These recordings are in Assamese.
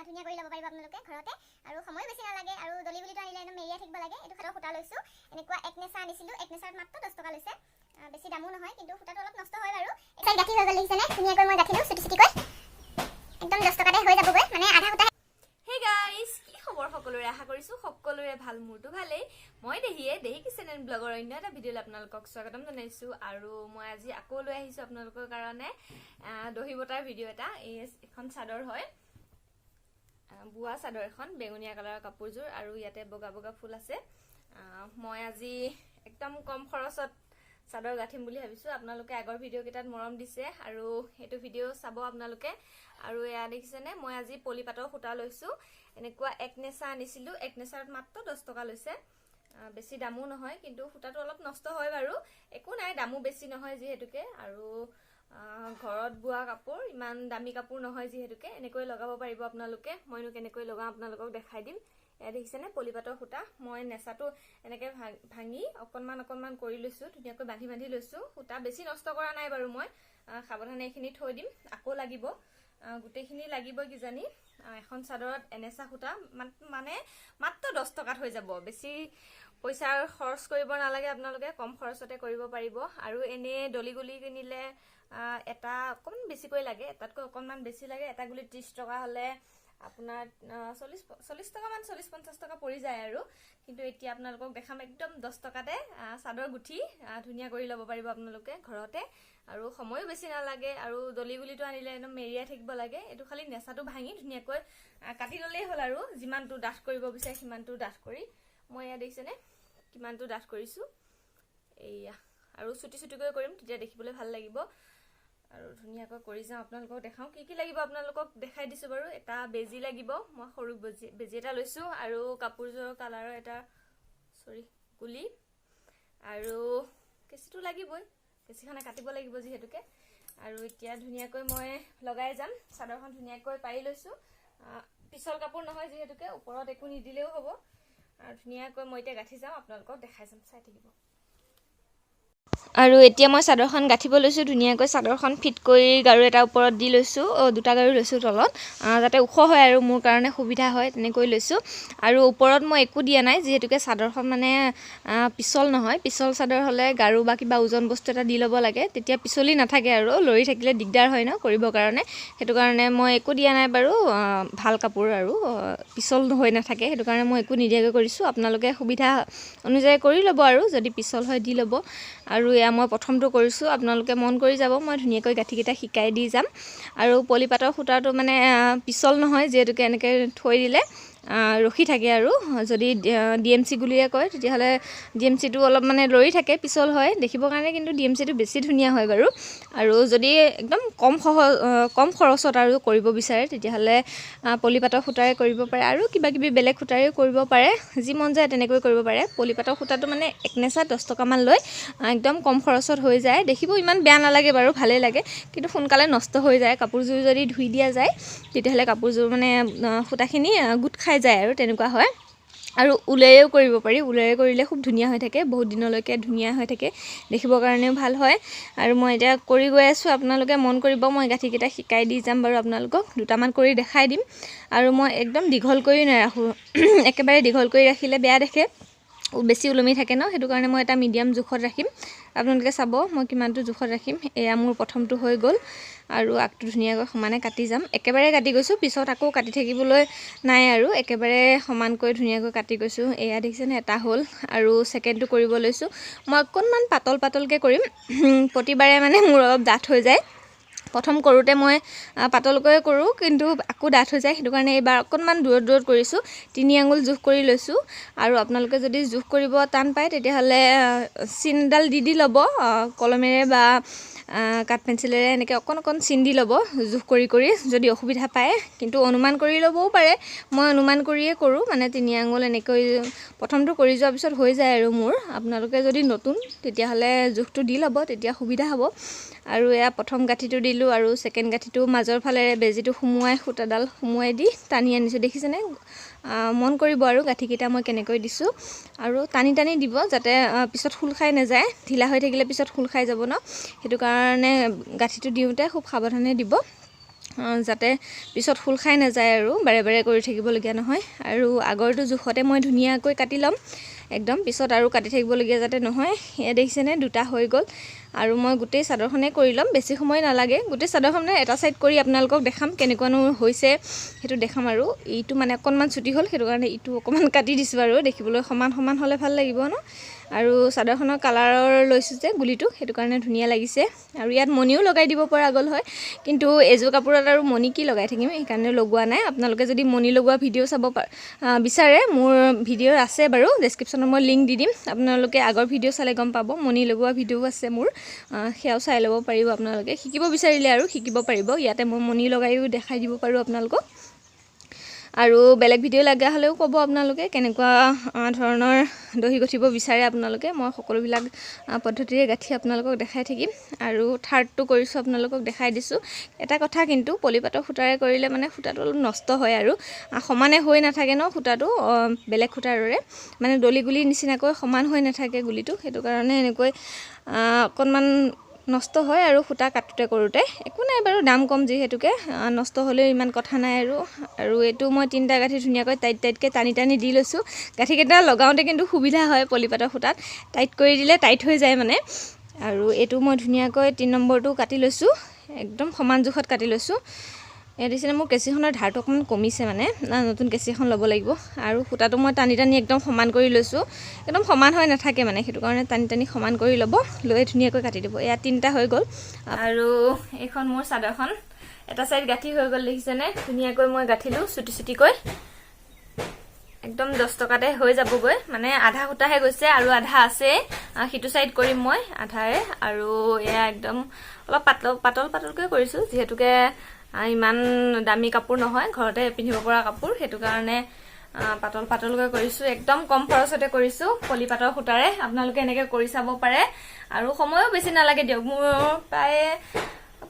ধুনীয়া কৰি ল'ব পাৰিব আপোনালোকে ঘৰতে আৰু সময় বেছি নালাগে আৰু দলি বুলিটো আনিলে একদম মেৰিয়াই থাকিব লাগে। এইটো হাতৰ সূতা লৈছোঁ, এনেকুৱা এক নেচা আনিছিলোঁ, এক নেচাত মাত্ৰ 10 টকা লৈছে, বেছি দামো নহয়, কিন্তু সূতাটো অলপ নষ্ট হয় বাৰু। এই গাঁঠি হৈ গ'ল দেখিছেনে, ধুনীয়াকৈ মই গাঁঠিলোঁ চুটি চুটিকৈ, একদম 10 টকাতে হৈ যাবগৈ, মানে আধা সূতা। হে গাইজ, কি খবৰ সকলোৰে? আশা কৰিছোঁ সকলোৰে ভাল, মোৰটো ভালেই। মই দেহি কিচেন এণ্ড ব্লগৰ অন্য এটা ভিডিঅ'লৈ আপোনালোকক স্বাগতম জনাইছোঁ। আৰু মই আজি আকৌ লৈ আহিছোঁ আপোনালোকৰ কাৰণে দহি বটাৰ ভিডিঅ' এটা। এখন চাদৰ হয়, বোৱা চাদৰ এখন, বেঙুনীয়া কালাৰৰ কাপোৰযোৰ আৰু ইয়াতে বগা বগা ফুল আছে। মই আজি একদম কম খৰচত চাদৰ গাঠিম বুলি ভাবিছোঁ। আপোনালোকে আগৰ ভিডিঅ' কেইটাত মৰম দিছে আৰু এইটো ভিডিঅ' চাব আপোনালোকে। আৰু এয়া দেখিছেনে, মই আজি পলিপাতৰ সূতা লৈছোঁ, এনেকুৱা এক নেচা আনিছিলোঁ, এক নেচাত মাত্ৰ 10 টকা লৈছে, বেছি দামো নহয়, কিন্তু সূতাটো অলপ নষ্ট হয় বাৰু, একো নাই, দামো বেছি নহয় যিহেতুকে, আৰু ঘৰত বোৱা কাপোৰ, ইমান দামী কাপোৰ নহয় যিহেতুকে, এনেকৈ লগাব পাৰিব আপোনালোকে। মইনো কেনেকৈ লগাওঁ আপোনালোকক দেখাই দিম। এয়া দেখিছেনে পলিপাতৰ সূতা, মই নেচাটো এনেকৈ ভাঙি অকণমান কৰি লৈছোঁ, ধুনীয়াকৈ বান্ধি লৈছোঁ। সূতা বেছি নষ্ট কৰা নাই বাৰু, মই সাৱধানে এইখিনি থৈ দিম, আকৌ লাগিব, গোটেইখিনি লাগিব কিজানি। এখন চাদৰত এনেচা সূতা মানে মাত্ৰ 10 টকাত হৈ যাব, বেছি পইচাৰ খৰচ কৰিব নালাগে, আপোনালোকে কম খৰচতে কৰিব পাৰিব। আৰু এনে দলি গুলি কিনিলে এটা অকণমান বেছিকৈ লাগে, এটাতকৈ অকণমান বেছি লাগে, এটা গুলি 30 টকা হ'লে আপোনাৰ 40 টকামান, 40-50 টকা পৰি যায় আৰু। কিন্তু এতিয়া আপোনালোকক দেখাম একদম 10 টকাতে চাদৰ গুঠি ধুনীয়া কৰি ল'ব পাৰিব আপোনালোকে ঘৰতে, আৰু সময়ো বেছি নালাগে। আৰু দলি গুলিটো আনিলে একদম মেৰিয়াই থাকিব লাগে। এইটো খালি নেচাটো ভাঙি ধুনীয়াকৈ কাটি ল'লেই হ'ল, আৰু যিমানটো ডাঠ কৰিব বিচাৰে সিমানটো ডাঠ কৰি। মই এয়া দেখিছেনে কিমানটো ডাঠ কৰিছোঁ, এইয়া, আৰু চুটি চুটিকৈ কৰিম, তেতিয়া দেখিবলৈ ভাল লাগিব। আৰু ধুনীয়াকৈ কৰি যাওঁ, আপোনালোকক দেখাওঁ কি লাগিব, আপোনালোকক দেখাই দিছোঁ বাৰু। এটা বেজি লাগিব, মই সৰু বেজি এটা লৈছোঁ, আৰু কাপোৰযোৰৰ কালাৰৰ এটা গুলি, আৰু কেঁচিটো লাগিবই, কেঁচিখনে কাটিব লাগিব যিহেতুকে। আৰু এতিয়া ধুনীয়াকৈ মই লগাই যাম, চাদৰখন ধুনীয়াকৈ পাৰি লৈছোঁ, পিছল কাপোৰ নহয় যিহেতুকে, ওপৰত একো নিদিলেও হ'ব। আৰু ধুনীয়াকৈ মই এতিয়া গাঁঠি যাম, আপোনালোকক দেখাই যাম, চাই থাকিব। আৰু এতিয়া মই চাদৰখন গাঁঠিব লৈছোঁ, ধুনীয়াকৈ চাদৰখন ফিট কৰি গাৰু এটা ওপৰত দি লৈছোঁ, দুটা গাৰু লৈছোঁ তলত, যাতে ওখ হয় আৰু মোৰ কাৰণে সুবিধা হয়, তেনেকৈ লৈছোঁ। আৰু ওপৰত মই একো দিয়া নাই, যিহেতুকে চাদৰখন মানে পিছল নহয়, পিছল চাদৰ হ'লে গাৰু বা কিবা ওজন বস্তু এটা দি ল'ব লাগে, তেতিয়া পিছলি নাথাকে আৰু লৰি থাকিলে দিগদাৰ হয় ন কৰিবৰ কাৰণে। সেইটো কাৰণে মই একো দিয়া নাই বাৰু, ভাল কাপোৰ আৰু পিছল হৈ নাথাকে, সেইটো কাৰণে মই একো নিদিয়াকৈ কৰিছোঁ। আপোনালোকে সুবিধা অনুযায়ী কৰি ল'ব, আৰু যদি পিছল হয় দি ল'ব। আৰু এয়া মই প্ৰথমটো কৰিছোঁ, আপোনালোকে মন কৰি যাব, মই ধুনীয়াকৈ গাঁঠিকেইটা শিকাই দি যাম। আৰু পলিপাতৰ সূতাটো মানে পিছল নহয়, যিহেতুকে এনেকৈ থৈ দিলে ৰখি থাকে। আৰু যদি DMC গুলিয়ে কয়, তেতিয়াহ'লে DMCটো অলপ মানে লৰি থাকে, পিছল হয় দেখিবৰ কাৰণে, কিন্তু DMCটো বেছি ধুনীয়া হয় বাৰু। আৰু যদি একদম কম খৰচত আৰু কৰিব বিচাৰে, তেতিয়াহ'লে পলিপাতৰ সূতাৰে কৰিব পাৰে, আৰু কিবাকিবি বেলেগ সূতাৰেও কৰিব পাৰে, যি মন যায় তেনেকৈ কৰিব পাৰে। পলিপাতৰ সূতাটো মানে এক নেচা 10 টকামান লৈ একদম কম খৰচত হৈ যায়, দেখিব ইমান বেয়া নালাগে বাৰু, ভালেই লাগে, কিন্তু সোনকালে নষ্ট হৈ যায়। কাপোৰযোৰ যদি ধুই দিয়া যায়, তেতিয়াহ'লে কাপোৰযোৰ মানে সূতাখিনি গোট খাই যায়, আৰু তেনেকুৱা হয়। আৰু ঊলেৰেও কৰিব পাৰি, ঊলেৰে কৰিলে খুব ধুনীয়া হৈ থাকে, বহুত দিনলৈকে ধুনীয়া হৈ থাকে, দেখিবৰ কাৰণেও ভাল হয়। আৰু মই এতিয়া কৰি গৈ আছোঁ, আপোনালোকে মন কৰিব, মই গাঁঠিকেইটা শিকাই দি যাম বাৰু আপোনালোকক, দুটামান কৰি দেখাই দিম। আৰু মই একদম দীঘল কৰি নাৰাখোঁ, একেবাৰে দীঘল কৰি ৰাখিলে বেয়া দেখে, বেছি ওলমি থাকে ন, সেইটো কাৰণে মই এটা মিডিয়াম জোখত ৰাখিম। আপোনালোকে চাব মই কিমানটো জোখত ৰাখিম। এয়া মোৰ প্ৰথমটো হৈ গ'ল, আৰু আগটো ধুনীয়াকৈ সমানে কাটি যাম, একেবাৰে কাটি গৈছোঁ, পিছত আকৌ কাটি থাকিবলৈ নাই, আৰু একেবাৰে সমানকৈ ধুনীয়াকৈ কাটি গৈছোঁ। এয়া দেখিছেনে, এটা হ'ল, আৰু ছেকেণ্ডটো কৰিব লৈছোঁ। মই অকণমান পাতলকৈ কৰিম, প্ৰতিবাৰে মানে মোৰ অলপ ডাঠ হৈ যায়, প্ৰথম কৰোঁতে মই পাতলকৈ কৰোঁ, কিন্তু আকৌ ডাঠ হৈ যায়, সেইটো কাৰণে এইবাৰ অকণমান দূৰত কৰিছোঁ, 3 আঙুল জোখ কৰি লৈছোঁ। আৰু আপোনালোকে যদি জোখ কৰিব টান পায়, তেতিয়াহ'লে চিন এডাল দি ল'ব, কলমেৰে বা কাঠ পেঞ্চিলেৰে এনেকৈ অকণ চিন দি ল'ব, জোখ কৰি যদি অসুবিধা পায়, কিন্তু অনুমান কৰি ল'বও পাৰে। মই অনুমান কৰিয়ে কৰোঁ, মানে 3 আঙুল এনেকৈ প্ৰথমটো কৰি যোৱাৰ পিছত হৈ যায় আৰু মোৰ। আপোনালোকে যদি নতুন, তেতিয়াহ'লে জোখটো দি ল'ব, তেতিয়া সুবিধা হ'ব। আৰু এয়া প্ৰথম গাঁঠিটো দিলোঁ, আৰু ছেকেণ্ড গাঁঠিটো মাজৰ ফালেৰে বেজিটো সূতাডাল সুমুৱাই দি টানি আনিছোঁ, দেখিছেনে। মন কৰিব আৰু গাঁঠিকেইটা মই কেনেকৈ দিছোঁ, আৰু টানি দিব, যাতে পিছত খোল খাই নাযায়, ঢিলা হৈ থাকিলে পিছত খোল খাই যাব ন, সেইটো কাৰণে গাঁঠিটো দিওঁতে খুব সাৱধানে দিব। যাতে পিছত ফুল খাই নাযায় আৰু বাৰে বাৰে কৰি থাকিবলগীয়া নহয়। আৰু আগৰটো জোখতে মই ধুনীয়াকৈ কাটি ল'ম একদম, পিছত আৰু কাটি থাকিবলগীয়া যাতে নহয়। এয়া দেখিছেনে দুটা হৈ গ'ল। আৰু মই গোটেই চাদৰখনে কৰি ল'ম, বেছি সময় নালাগে। গোটেই চাদৰখনে এটা ছাইড কৰি আপোনালোকক দেখাম কেনেকুৱানো হৈছে সেইটো দেখাম। আৰু ইটো মানে অকণমান ছুটি হ'ল, সেইটো কাৰণে ইটো অকণমান কাটি দিছোঁ আৰু দেখিবলৈ সমান সমান হ'লে ভাল লাগিব ন। আৰু চাদৰখনৰ কালাৰৰ লৈছোঁ যে গুলিটো, সেইটো কাৰণে ধুনীয়া লাগিছে। আৰু ইয়াত মণিও লগাই দিব পৰা গ'ল হয়, কিন্তু এযোৰ কাপোৰত আৰু মণি কি লগাই থাকিম, সেইকাৰণে লগোৱা নাই। আপোনালোকে যদি মণি লগোৱা ভিডিঅ' চাব বিচাৰে, মোৰ ভিডিঅ' আছে বাৰু, ডেছক্ৰিপশ্যনত মই লিংক দি দিম। আপোনালোকে আগৰ ভিডিঅ' চালে গম পাব, মণি লগোৱা ভিডিঅ'ও আছে মোৰ, সেয়াও চাই ল'ব পাৰিব। আপোনালোকে শিকিব বিচাৰিলে আৰু শিকিব পাৰিব। ইয়াতে মই মণি লগাইও দেখাই দিব পাৰোঁ আপোনালোকক। আৰু বেলেগ ভিডিঅ' লগা হ'লেও ক'ব আপোনালোকে, কেনেকুৱা ধৰণৰ দহি গঠিব বিচাৰে আপোনালোকে। মই সকলোবিলাক পদ্ধতিৰে গাঁঠি আপোনালোকক দেখাই থাকিম। আৰু থাৰ্ডটো কৰিছোঁ, আপোনালোকক দেখাই দিছোঁ। এটা কথা কিন্তু, পলিপাটৰ সূতাৰে কৰিলে মানে সূতাটো অলপ নষ্ট হয় আৰু সমানে হৈ নাথাকে ন সূতাটো, বেলেগ সূতাৰ দৰে মানে দলি গুলিৰ নিচিনাকৈ সমান হৈ নাথাকে গুলিটো, সেইটো কাৰণে এনেকৈ অকণমান নষ্ট হয় আৰু সূতা কাটোতে কৰোঁতে। একো নাই বাৰু, দাম কম যিহেতুকে, নষ্ট হ'লেও ইমান কথা নাই আৰু এইটো মই 3টা গাঁঠি ধুনীয়াকৈ টাইটকৈ টানি টানি দি লৈছোঁ। গাঁঠিকেইটা লগাওঁতে কিন্তু সুবিধা হয় পলিপাটৰ সূতাত, টাইট কৰি দিলে টাইট হৈ যায় মানে। আৰু এইটো মই ধুনীয়াকৈ 3 নম্বৰটো কাটি লৈছোঁ, একদম সমান জোখত কাটি লৈছোঁ। ইয়াত দেখিছেনে মোৰ কেঁচিখনৰ ধাৰটো অকণমান কমিছে, মানে নতুন কেঁচি এখন ল'ব লাগিব। আৰু সূতাটো মই টানি টানি একদম সমান কৰি লৈছোঁ, একদম সমান হৈ নাথাকে মানে, সেইটো কাৰণে টানি টানি সমান কৰি ল'ব, লৈ ধুনীয়াকৈ কাটি দিব। এয়া 3টা হৈ গ'ল। আৰু এইখন মোৰ চাদৰখন এটা ছাইড গাঁঠি হৈ গ'ল, দেখিছেনে ধুনীয়াকৈ মই গাঁঠিলোঁ চুটি চুটিকৈ, একদম 10 টকাতে হৈ যাবগৈ। মানে আধা সূতাহে গৈছে আৰু আধা আছে, সিটো ছাইড কৰিম মই আধাৰে। আৰু এয়া একদম অলপ পাতলকৈ কৰিছোঁ, যিহেতুকে ইমান দামী কাপোৰ নহয়, ঘৰতে পিন্ধিব পৰা কাপোৰ, সেইটো কাৰণে পাতলকৈ কৰিছোঁ। একদম কম খৰচতে কৰিছোঁ পলিপাটৰ সূতাৰে। আপোনালোকে এনেকৈ কৰি চাব পাৰে। আৰু সময়ো বেছি নালাগে দিয়ক, মোৰ প্ৰায়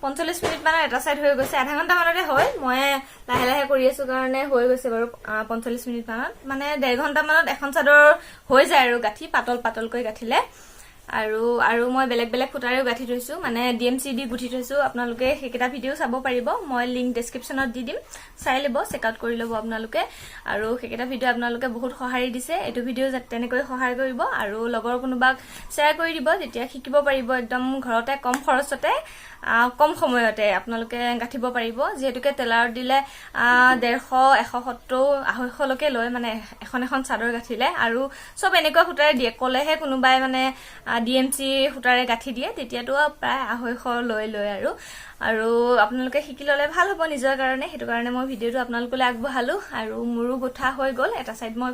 45 মিনিটমানৰ এটা ছাইড হৈ গৈছে, আধা ঘণ্টামানতে হয়। মই লাহে লাহে কৰি আছোঁ কাৰণে হৈ গৈছে বাৰু 45 মিনিটমানত, মানে 1.5 ঘণ্টামানত এখন চাদৰ হৈ যায় আৰু গাঁঠি পাতলকৈ গাঁঠিলে। আৰু মই বেলেগ বেলেগ সূতাৰেও গাঁঠি থৈছোঁ, মানে DMC দি গুঠি থৈছোঁ। আপোনালোকে সেইকেইটা ভিডিঅ' চাব পাৰিব, মই লিংক ডেছক্ৰিপশ্যনত দি দিম, চাই ল'ব, চেকআউট কৰি ল'ব আপোনালোকে। আৰু সেইকেইটা ভিডিঅ' আপোনালোকে বহুত সঁহাৰি দিছে, এইটো ভিডিঅ' তেনেকৈ সহায় কৰিব আৰু লগৰ কোনোবাক শ্বেয়াৰ কৰি দিব, তেতিয়া শিকিব পাৰিব একদম ঘৰতে কম খৰচতে কম সময়তে আপোনালোকে গাঁঠিব পাৰিব। যিহেতুকে টেলাৰত দিলে 150, 170, 250লৈকে লয়, মানে এখন চাদৰ গাঁঠিলে। আৰু চব এনেকুৱা সূতাৰে দিয়ে, ক'লেহে কোনোবাই মানে DMC সূতাৰে গাঁঠি দিয়ে, তেতিয়াতো প্ৰায় 250 লয় আৰু আপোনালোকে শিকি ল'লে ভাল হ'ব নিজৰ কাৰণে, সেইটো কাৰণে মই ভিডিঅ'টো আপোনালোকলৈ আগবঢ়ালোঁ। আৰু মোৰো গোঠা হৈ গ'ল, এটা ছাইড মই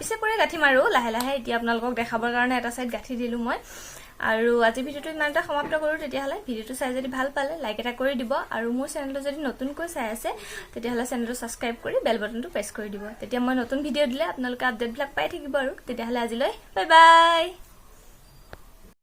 পিছে পৰে গাঁঠিম আৰু লাহে লাহে। এতিয়া আপোনালোকক দেখাবৰ কাৰণে এটা ছাইড গাঁঠি দিলোঁ মই। আৰু আজি ভিডিঅ'টো ইমানতে সমাপ্ত কৰোঁ। তেতিয়াহ'লে ভিডিঅ'টো চাই যদি ভাল পালে লাইক এটা কৰি দিব, আৰু মোৰ চেনেলটো যদি নতুনকৈ চাই আছে তেতিয়াহ'লে চেনেলটো ছাবস্ক্ৰাইব কৰি বেল বাটনটো প্ৰেছ কৰি দিব, তেতিয়া মই নতুন ভিডিঅ' দিলে আপোনালোকে আপডেটবিলাক পাই থাকিব। আৰু তেতিয়াহ'লে আজিলৈ বাই বাই।